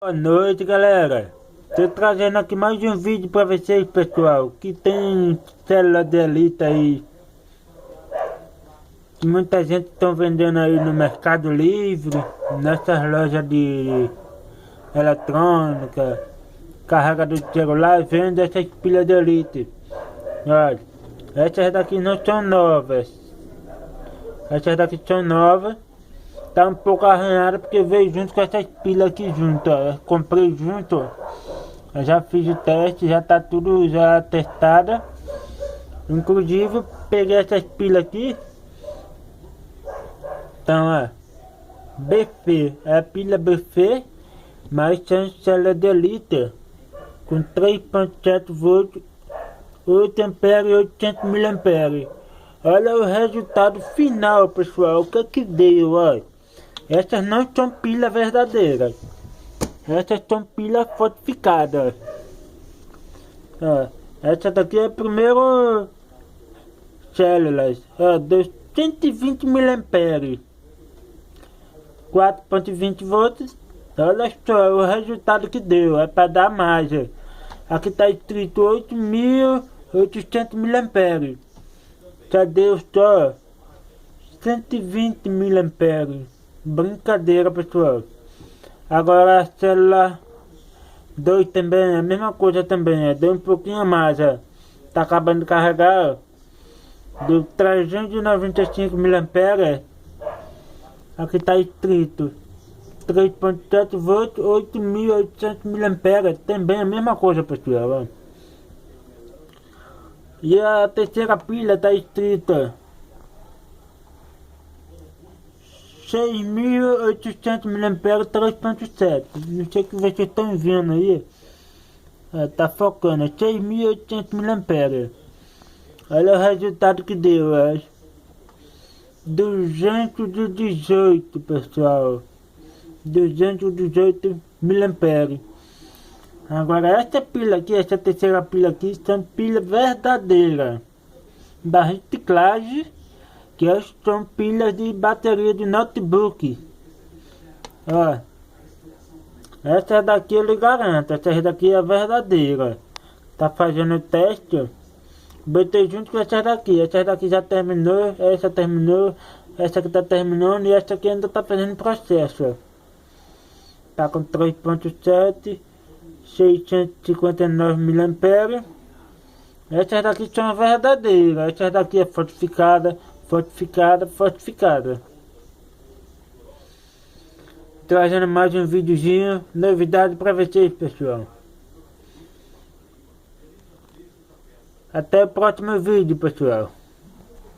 Boa noite, galera. Tô trazendo aqui mais um vídeo pra vocês, pessoal, que tem célula de elite aí, que muita gente estão vendendo aí no Mercado Livre, nessas lojas de eletrônica, carregador de celular, vende essas pilhas de elite. Olha, essas daqui não são novas. Essas daqui são novas. Tá um pouco arranhada porque veio junto com essas pilhas aqui junto, ó. Eu comprei junto, ó. Eu já fiz o teste, já tá tudo já testada. Inclusive peguei essas pilhas aqui. Então, ó, BF, é a pilha BF, mas são células de elite com 3.7 volts, 8 ampere e 800 miliamperes. Olha o resultado final, pessoal, o que deu, ó. Essas não são pilhas verdadeiras. Essas são pilhas fortificadas. Ó, essa daqui é a primeira células. Ó, deu 120 miliamperes. 4.20 volts. Olha só o resultado que deu. É para dar mais. Ó. Aqui está escrito 8.800 miliamperes. Já deu só 120 miliamperes. Brincadeira, pessoal. Agora a célula 2 também é a mesma coisa também. Deu um pouquinho a mais. Ó. Tá acabando de carregar. Ó. Deu 395 miliamperes. Aqui está escrito 3.7 volts, 8.800 miliamperes. Também é a mesma coisa, pessoal. Ó. E a terceira pilha está escrita 6.800 miliamperes, 3.7. Não sei o que vocês estão vendo aí. Tá focando, 6.800 miliamperes. Olha o resultado que deu, 218, pessoal. 218 miliamperes. Agora essa pilha aqui, essa terceira pilha aqui, são pilhas verdadeiras da reciclagem, que são pilhas de bateria de notebook. Ó, essa daqui eu lhe garanto, essa daqui é verdadeira. Tá fazendo o teste, ó. Botei junto com essa daqui já terminou, essa aqui tá terminando e essa aqui ainda tá fazendo processo, ó. Tá com 3.7, 659 miliamperes. Essas daqui são verdadeiras, essas daqui é fortificada. Trazendo mais um videozinho, novidade pra vocês, pessoal. Até o próximo vídeo, pessoal.